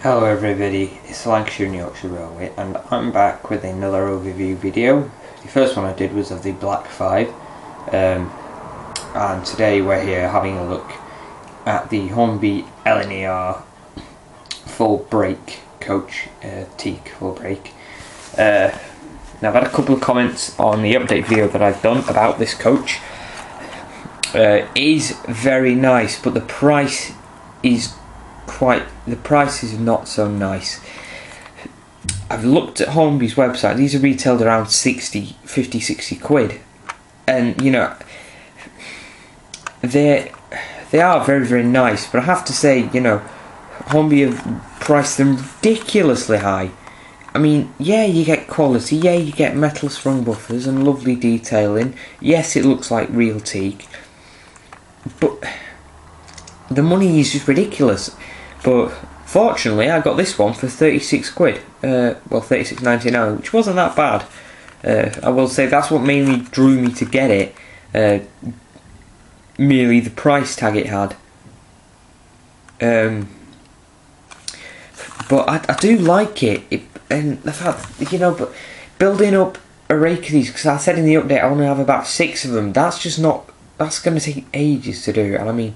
Hello everybody, it's Lancashire and Yorkshire Railway and I'm back with another overview video. The first one I did was of the Black 5 and today we're here having a look at the Hornby LNER full brake coach, teak full brake. Now I've had a couple of comments on the update video that I've done about this coach. It is very nice, but the price is not so nice. I've looked at Hornby's website. These are retailed around 50, 60 quid, and you know they are very, very nice, but I have to say, you know, Hornby have priced them ridiculously high. I mean, yeah, you get quality, yeah, you get metal sprung buffers and lovely detailing, yes, it looks like real teak, but the money is just ridiculous. But fortunately I got this one for 36 quid, well 36.99, which wasn't that bad. I will say that's what mainly drew me to get it, merely the price tag it had. But I do like it, and the fact, you know, but building up a rake of these, because I said in the update I only have about 6 of them, that's going to take ages to do. And I mean,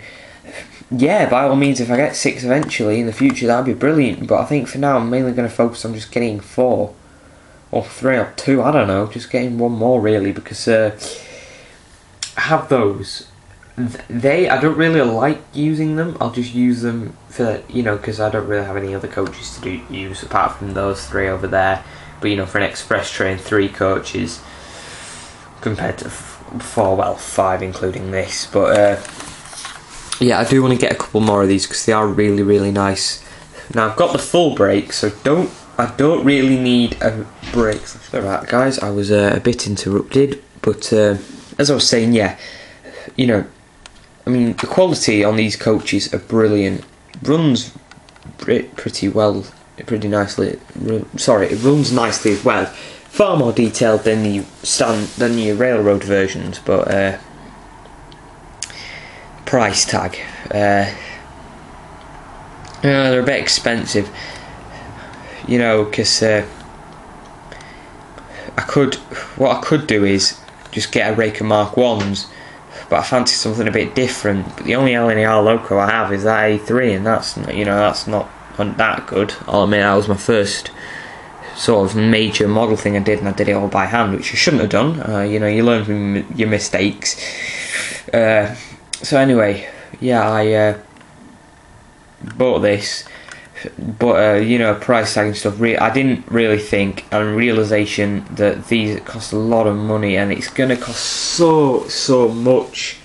yeah, by all means, if I get 6 eventually in the future, that'd be brilliant. But I think for now, I'm mainly going to focus on just getting 4 or 3 or 2. I don't know, just getting one more really, because I have those. I don't really like using them. I'll just use them for, you know, because I don't really have any other coaches to use apart from those 3 over there. But you know, for an express train, 3 coaches compared to 4, well, 5 including this. But yeah, I do want to get a couple more of these because they are really, really nice. Now I've got the full brake, so I don't really need a brake. Alright guys, I was a bit interrupted, but as I was saying, yeah, you know, I mean, the quality on these coaches are brilliant. Runs pretty well, pretty nicely. Sorry, it runs nicely as well. Far more detailed than the railroad versions, but price tag, they're a bit expensive, you know, because what I could do is just get a rake of Mark 1s, but I fancy something a bit different. But the only LNER loco I have is that A3, and that's, you know, that's not that good. I'll admit that was my first sort of major model thing I did, and I did it all by hand, which I shouldn't have done. You know, you learn from your mistakes. So anyway, yeah, I bought this, but you know, price tag and stuff, I didn't really think, and realisation that these cost a lot of money, and it's going to cost so much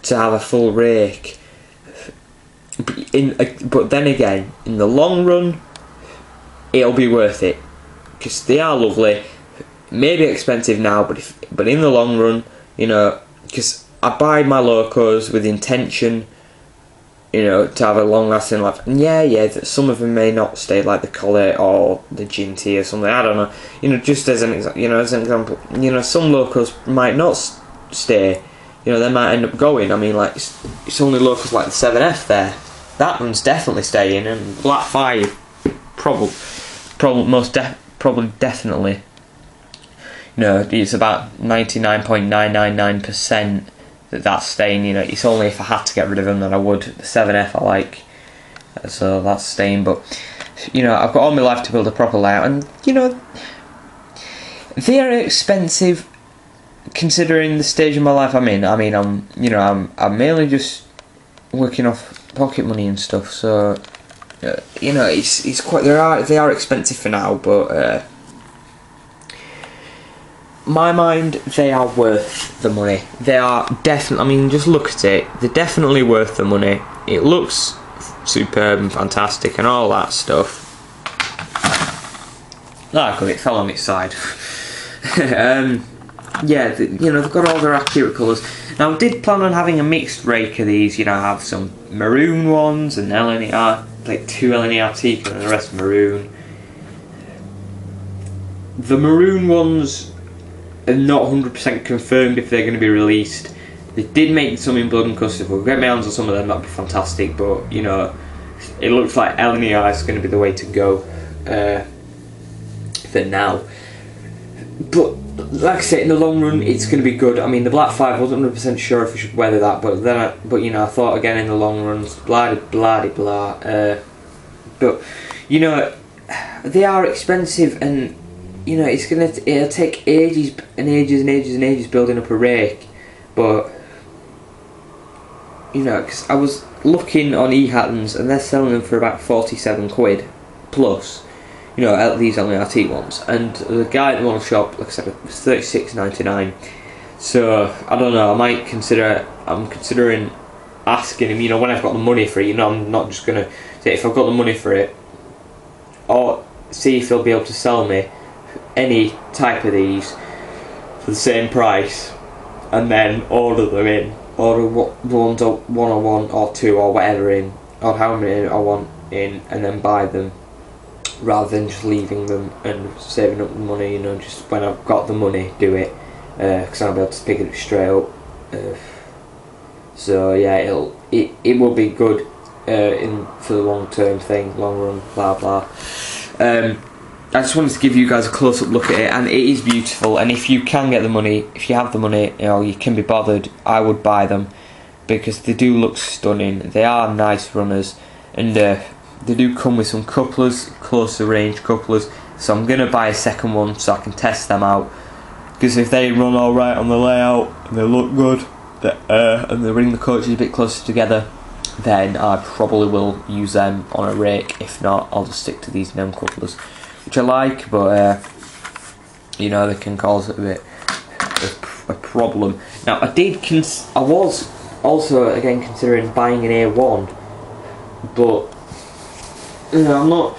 to have a full rake. But then again, in the long run, it'll be worth it, because they are lovely. Maybe expensive now, but in the long run, you know, because I buy my locos with the intention, you know, to have a long-lasting life. And yeah, some of them may not stay, like the Collet or the Ginty or something. I don't know. You know, just as an example, you know, some locos might not stay. You know, they might end up going. I mean, like it's only locos like the 7F there. That one's definitely staying, and Black 5 probably definitely. You know, it's about 99.999%. That's staying. You know, it's only if I had to get rid of them that I would. The 7F I like, so that's staying. But you know, I've got all my life to build a proper layout, and you know, they are expensive considering the stage of my life I'm in. I mean, I'm mainly just working off pocket money and stuff. So you know, it's quite. They are expensive for now, but. My mind, they are worth the money. They are definitely, I mean, just look at it. They're definitely worth the money. It looks superb and fantastic and all that stuff. Ah, good, it fell on its side. Yeah, you know, they've got all their accurate colours. Now, I did plan on having a mixed rake of these. You know, have some maroon ones and LNER, like 2 LNER teak and the rest maroon. The maroon ones are not 100% confirmed if they're going to be released. They did make some in blood and custard. If I get my hands on some of them, that'd be fantastic. But you know, it looks like LNER is going to be the way to go for now. But like I said, in the long run, it's going to be good. I mean, the Black 5, wasn't 100% sure if we should weather that, but then, I thought again in the long run, blah blah blah. But you know, they are expensive, and you know, it'll take ages and ages and ages and ages building up a rake. But you know, because I was looking on eHattons and they're selling them for about 47 quid plus. You know, at these LNER teak ones, and the guy at the one shop, like I said, it was $36.99. So I don't know. I'm considering asking him. You know, when I've got the money for it. You know, I'm not just gonna say if I've got the money for it, or see if they'll be able to sell me any type of these for the same price, and then order them in. Order one or two or whatever in, or how many I want in, and then buy them, rather than just leaving them and saving up the money. You know, just when I've got the money, do it, because I'll be able to pick it up straight up. So yeah, it will be good for the long term thing, long run, blah blah. I just wanted to give you guys a close up look at it, and it is beautiful. And if you can get the money, if you have the money, you know, you can be bothered, I would buy them because they do look stunning. They are nice runners, and they do come with some couplers, closer range couplers. So I'm gonna buy a second one so I can test them out. Because if they run all right on the layout and they look good, and they bring the coaches a bit closer together, then I probably will use them on a rake. If not, I'll just stick to these NEM couplers, which I like, but you know, they can cause a bit a problem. Now I was also again considering buying an A1, but you know, I'm not.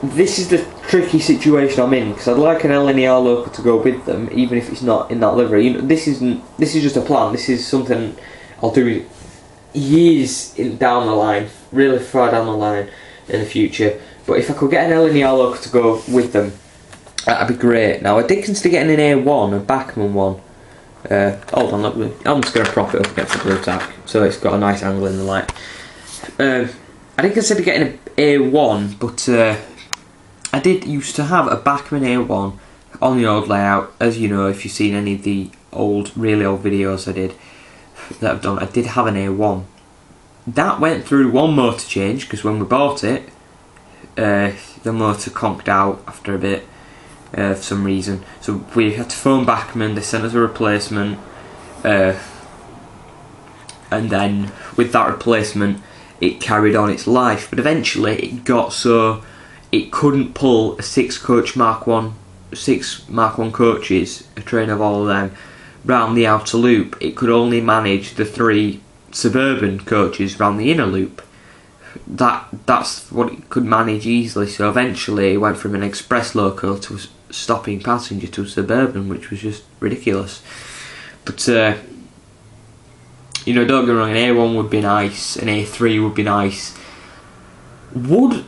This is the tricky situation I'm in, because I'd like an LNER local to go with them, even if it's not in that livery. You know, this is just a plan. This is something I'll do years down the line, really far down the line in the future. But if I could get an LNER local to go with them, that'd be great. Now I did consider getting an A1, a Bachmann one. Hold on, look, I'm just going to prop it up against the blue tack so it's got a nice angle in the light. I did consider getting an A1, but I did used to have a Bachmann A1 on the old layout. As you know, if you've seen any of the really old videos I did that I've done, I did have an A1. That went through one motor change, because when we bought it, the motor conked out after a bit for some reason. So we had to phone Bachmann, they sent us a replacement, and then with that replacement it carried on its life, but eventually it got so it couldn't pull a 6 Mark 1 coaches, a train of all of them, round the outer loop. It could only manage the 3 suburban coaches round the inner loop. That's what it could manage easily. So eventually it went from an express local to a stopping passenger to a suburban, which was just ridiculous. But you know, don't get me wrong, an A1 would be nice, an A3 would be nice. But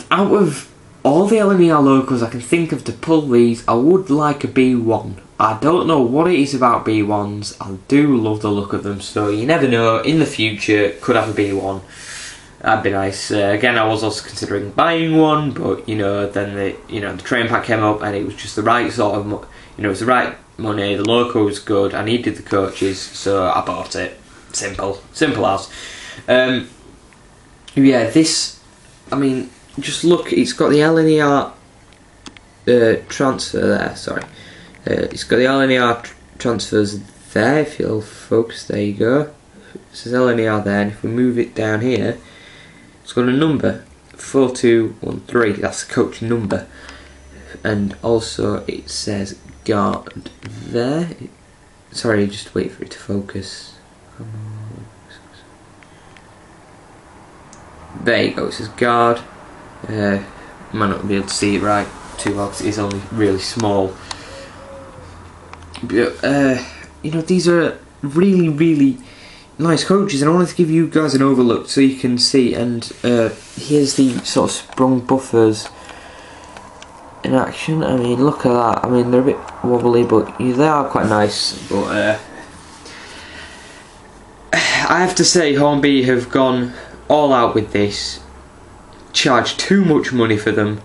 out of all the LNER locals I can think of to pull these, I would like a B1. I don't know what it is about B1s, I do love the look of them, so you never know, in the future, could have a B1. That'd be nice. Again, I was also considering buying one, but you know, then the train pack came up and it was just the right sort of, you know, it was the right money, the loco was good, I needed the coaches, so I bought it. Simple as. Yeah, this, I mean, just look, it's got the LNER transfer there, sorry. It's got the LNER transfers there, if you'll focus, there you go. It says LNER there, and if we move it down here, it's got a number, 4213, that's the coach number. And also it says guard there. Sorry, just wait for it to focus. There you go, it says guard. Might not be able to see it right too well because it is only really small. But, you know, these are really, really nice coaches, and I wanted to give you guys an overlook so you can see. And here's the sort of sprung buffers in action. I mean, look at that. I mean, they're a bit wobbly, but they are quite nice. But I have to say, Hornby have gone all out with this, charge too much money for them,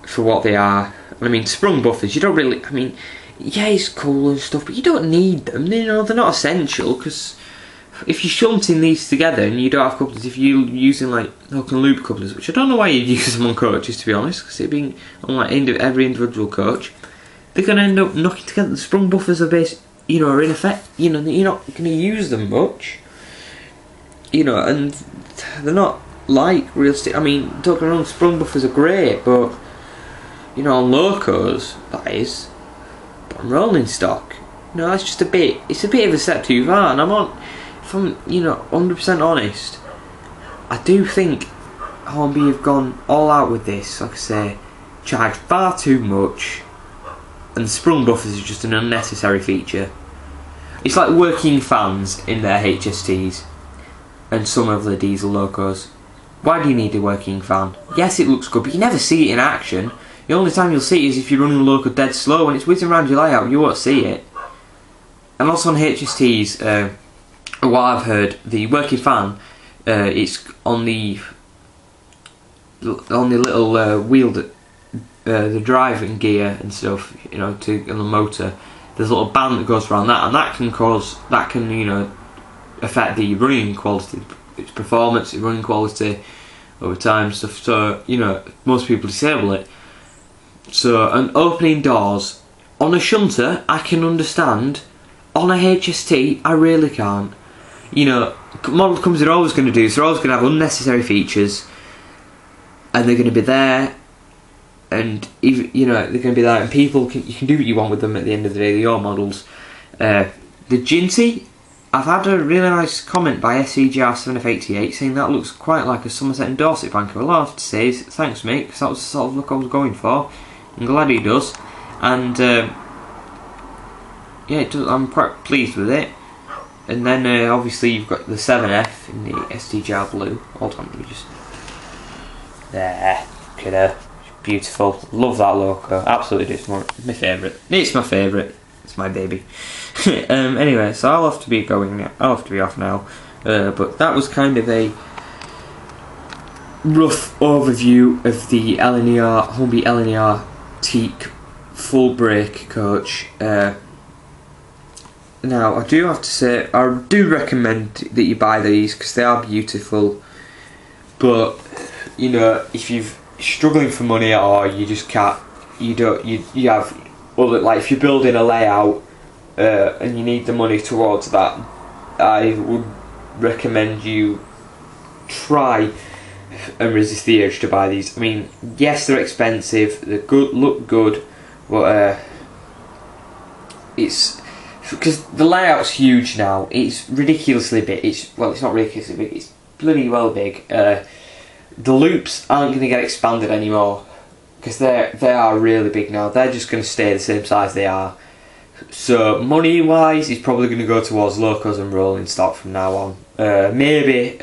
for what they are. I mean, sprung buffers, you don't really, I mean, yeah, it's cool and stuff, but you don't need them, you know, they're not essential, because if you're shunting these together and you don't have couplers, if you're using like hook and loop couplers, which I don't know why you'd use them on coaches, to be honest, because it being on like every individual coach, they're going to end up knocking together. The sprung buffers are you know, are in effect, you know, you're not going to use them much, you know, and they're not like real stick. I mean, don't get me wrong, sprung buffers are great, but you know, on locos, that is, but on rolling stock, you know, that's just it's a bit of a step too far. And if I'm, you know, 100% honest, I do think Hornby have gone all out with this. Like I say, charged far too much, and the sprung buffers is just an unnecessary feature. It's like working fans in their HSTs and some of the diesel locos. Why do you need a working fan? Yes, it looks good, but you never see it in action. The only time you'll see it is if you're running the loco dead slow. When it's whizzing around your layout, you won't see it. And also on HSTs, what I've heard, the working fan, it's on the little wheel that the driving gear and stuff, you know, on the motor. There's a little band that goes around that, and that can you know, affect the running quality, its performance, its running quality over time and stuff. So you know, most people disable it. So, and opening doors on a shunter, I can understand. On a HST, I really can't. You know, model companies are always going to do this. They're always going to have unnecessary features, and they're going to be there. And even, you know, they're going to be there, and you can do what you want with them at the end of the day. They're your models. The Ginty, I've had a really nice comment by SCGR7F88 saying that looks quite like a Somerset and Dorset banker. All I have to say is thanks, mate, because that was the sort of look I was going for. I'm glad he does, and yeah, it does, I'm quite pleased with it. And then obviously you've got the 7F in the STGR blue. Hold on, let me just... There, look at her. Beautiful. Love that logo. Absolutely do. It's my favourite. It's my favourite. It's my baby. Anyway, so I'll have to be going now. I'll have to be off now. But that was kind of a rough overview of the LNER, Hornby LNER teak full brake coach. Now, I do have to say, I do recommend that you buy these because they are beautiful. But you know, if you're struggling for money or you just can't, you have, well, like if you're building a layout and you need the money towards that, I would recommend you try and resist the urge to buy these. I mean, yes, they're expensive, they're good, look good, but it's because the layout's huge now. It's ridiculously big. It's not ridiculously big. It's bloody well big. The loops aren't going to get expanded anymore because they are really big now. They're just going to stay the same size they are. So money wise, it's probably going to go towards locos and rolling stock from now on. Maybe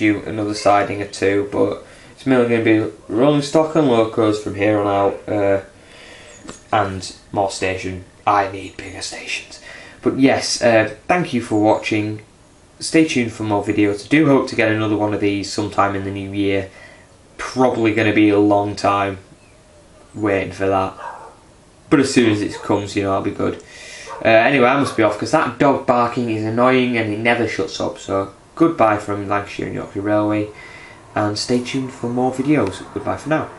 another siding or two, but it's mainly going to be rolling stock and locos from here on out, and more station. I need bigger stations. But yes, thank you for watching. Stay tuned for more videos. I do hope to get another one of these sometime in the new year. Probably going to be a long time waiting for that. But as soon as it comes, you know, I'll be good. Anyway, I must be off because that dog barking is annoying and it never shuts up. So goodbye from Lancashire and Yorkshire Railway, and stay tuned for more videos. Goodbye for now.